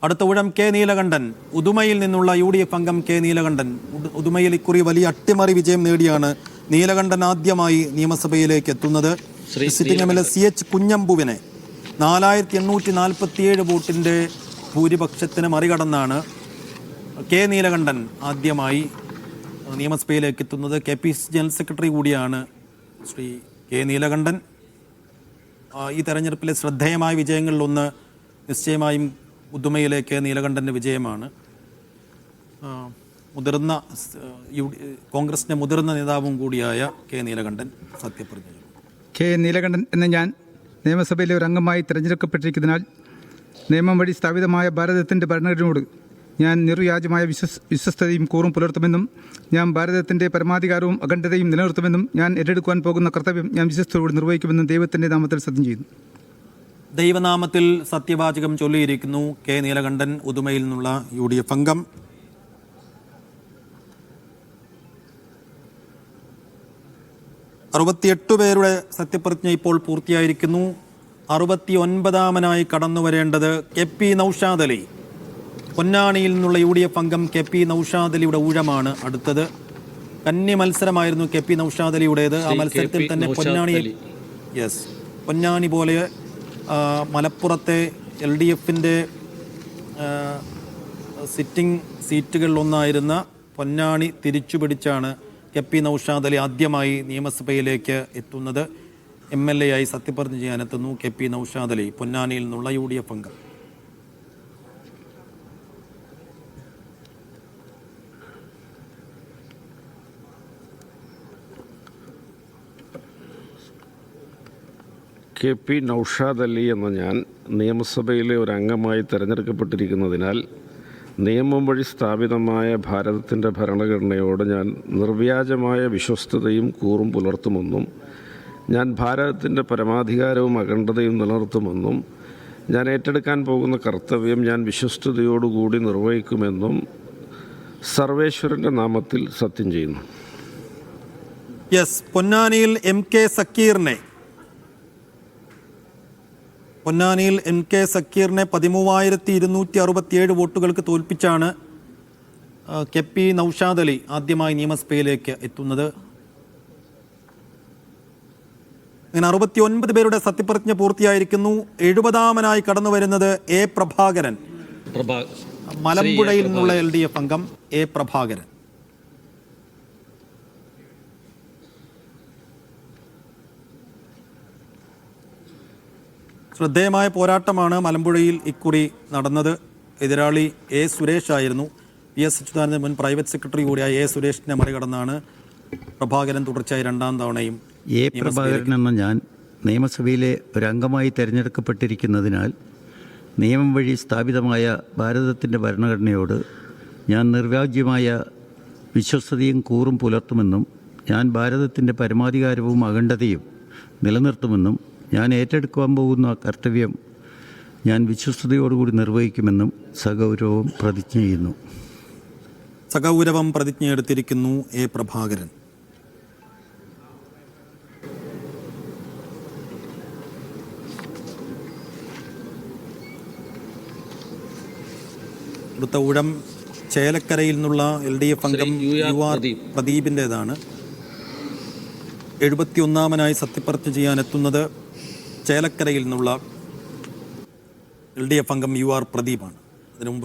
അടുത്ത ഊഴം കെ നീലകണ്ഠൻ. ഉദുമയിൽ നിന്നുള്ള UDF അംഗം കെ നീലകണ്ഠൻ. ഉദുമയിൽ ഇക്കുറി വലിയ അട്ടിമറി വിജയം നേടിയാണ് നീലകണ്ഠൻ ആദ്യമായി നിയമസഭയിലേക്ക് എത്തുന്നത്. സിറ്റിംഗ് MLA CH കുഞ്ഞമ്പുവിനെ 4847 വോട്ടിൻ്റെ ഭൂരിപക്ഷത്തിന് മറികടന്നാണ് കെ നീലകണ്ഠൻ ആദ്യമായി നിയമസഭയിലേക്ക് എത്തുന്നത്. KPCC ജനറൽ സെക്രട്ടറി കൂടിയാണ് ശ്രീ കെ നീലകണ്ഠൻ. ഈ തെരഞ്ഞെടുപ്പിലെ ശ്രദ്ധേയമായ വിജയങ്ങളിലൊന്ന് നിശ്ചയമായും ഉദുമയിലേക്ക് നീലകണ്ഠൻ്റെ വിജയമാണ്. മുതിർന്ന കോൺഗ്രസിൻ്റെ മുതിർന്ന നേതാവും കൂടിയായ കെ നീലകണ്ഠൻ സത്യപ്രതിജ്ഞ ചെയ്തു. കെ നീലകണ്ഠൻ എന്ന ഞാൻ നിയമസഭയിലെ ഒരു അംഗമായി തിരഞ്ഞെടുക്കപ്പെട്ടിരിക്കുന്നതിനാൽ നിയമം വഴി സ്ഥാപിതമായ ഭാരതത്തിൻ്റെ ഭരണഘടനയോട് ഞാൻ നിർവ്യാജമായ വിശ്വസ്തതയും കൂറും പുലർത്തുമെന്നും ഞാൻ ഭാരതത്തിൻ്റെ പരമാധികാരവും അഖണ്ഡതയും നിലനിർത്തുമെന്നും ഞാൻ ഏറ്റെടുക്കുവാൻ പോകുന്ന കർത്തവ്യം ഞാൻ വിശ്വസ്തയോട് നിർവഹിക്കുമെന്നും ദൈവത്തിൻ്റെ നാമത്തിൽ സത്യം ചെയ്യുന്നു. ദൈവനാമത്തിൽ സത്യവാചകം ചൊല്ലിയിരിക്കുന്നു കെ നീലകണ്ഠൻ, ഉദുമയിൽ നിന്നുള്ള UDF അംഗം. പേരുടെ സത്യപ്രതിജ്ഞ ഇപ്പോൾ പൂർത്തിയായിരിക്കുന്നു. 69ാമനായി കടന്നു വരേണ്ടത് KP നൗഷാദ് അലി. പൊന്നാനിയിൽ നിന്നുള്ള UDF അംഗം KP നൗഷാദ് അലിയുടെ ഊഴമാണ് അടുത്തത്. കന്നി മത്സരമായിരുന്നു KP നൗഷാദ് അലിയുടേത്. ആ മത്സരത്തിൽ തന്നെ പൊന്നാനി പോലെ മലപ്പുറത്തെ LDFൻ്റെ സിറ്റിംഗ് സീറ്റുകളിലൊന്നായിരുന്ന പൊന്നാനി തിരിച്ചുപിടിച്ചാണ് KP നൗഷാദ് അലി ആദ്യമായി നിയമസഭയിലേക്ക് എത്തുന്നത്. MLA ആയി സത്യപ്രതിജ്ഞ ചെയ്യാനെത്തുന്നു KP നൗഷാദ് അലി, പൊന്നാനിയിൽ നിന്നുള്ള UDF അംഗം. KP നൗഷാദ് അലി എന്ന ഞാൻ നിയമസഭയിലെ ഒരു അംഗമായി തിരഞ്ഞെടുക്കപ്പെട്ടിരിക്കുന്നതിനാൽ നിയമം വഴി സ്ഥാപിതമായ ഭാരതത്തിൻ്റെ ഭരണഘടനയോട് ഞാൻ നിർവ്യാജമായ വിശ്വസ്തതയും കൂറും പുലർത്തുമെന്നും ഞാൻ ഭാരതത്തിൻ്റെ പരമാധികാരവും അഖണ്ഡതയും നിലനിർത്തുമെന്നും ഞാൻ ഏറ്റെടുക്കാൻ പോകുന്ന കർത്തവ്യം ഞാൻ വിശ്വസ്തയോടുകൂടി നിർവഹിക്കുമെന്നും സർവേശ്വരൻ്റെ നാമത്തിൽ സത്യം ചെയ്യുന്നു. പൊന്നാനിയിൽ MK സക്കീറിനെ 13,267 വോട്ടുകൾക്ക് തോൽപ്പിച്ചാണ് KP നൗഷാദ് അലി ആദ്യമായി നിയമസഭയിലേക്ക് എത്തുന്നത്. അങ്ങനെ 69 പേരുടെ സത്യപ്രതിജ്ഞ പൂർത്തിയായിരിക്കുന്നു. 70ാമനായി കടന്നു വരുന്നത് A പ്രഭാകരൻ, മലമ്പുഴയിൽ നിന്നുള്ള LDF അംഗം A പ്രഭാകരൻ. ശ്രദ്ധേയമായ പോരാട്ടമാണ് മലമ്പുഴയിൽ ഇക്കുറി നടന്നത്. എതിരാളി A സുരേഷ് ആയിരുന്നു. PS അച്യുതാനന്ദൻ മുൻ പ്രൈവറ്റ് സെക്രട്ടറി കൂടിയായ A സുരേഷിനെ മറികടന്നാണ് പ്രഭാകരൻ തുടർച്ചയായി രണ്ടാം തവണയും. A പ്രഭാകരൻ എന്ന ഞാൻ നിയമസഭയിലെ ഒരംഗമായി തിരഞ്ഞെടുക്കപ്പെട്ടിരിക്കുന്നതിനാൽ നിയമം വഴി സ്ഥാപിതമായ ഭാരതത്തിൻ്റെ ഭരണഘടനയോട് ഞാൻ നിർവ്യാജ്യമായ വിശ്വസ്തതയും കൂറും പുലർത്തുമെന്നും ഞാൻ ഭാരതത്തിൻ്റെ പരമാധികാരവും അഖണ്ഡതയും നിലനിർത്തുമെന്നും ഞാൻ ഏറ്റെടുക്കുവാൻ പോകുന്ന കർത്തവ്യം ഞാൻ വിശ്വസ്തയോടുകൂടി നിർവഹിക്കുമെന്നും സഗൗരവം പ്രതിജ്ഞ ചെയ്യുന്നു. സഗൗരവം പ്രതിജ്ഞയെടുത്തിരിക്കുന്നു A പ്രഭാകരൻ. അടുത്ത ഊഴം ചേലക്കരയിൽ നിന്നുള്ള LDF അംഗം UR പ്രദീപിൻ്റേതാണ്. 71ാമനായി സത്യപ്രതിജ്ഞ ചെയ്യാനെത്തുന്നത് ചേലക്കരയിൽ നിന്നുള്ള LDF അംഗം UR പ്രദീപാണ്. അതിനു മുമ്പ്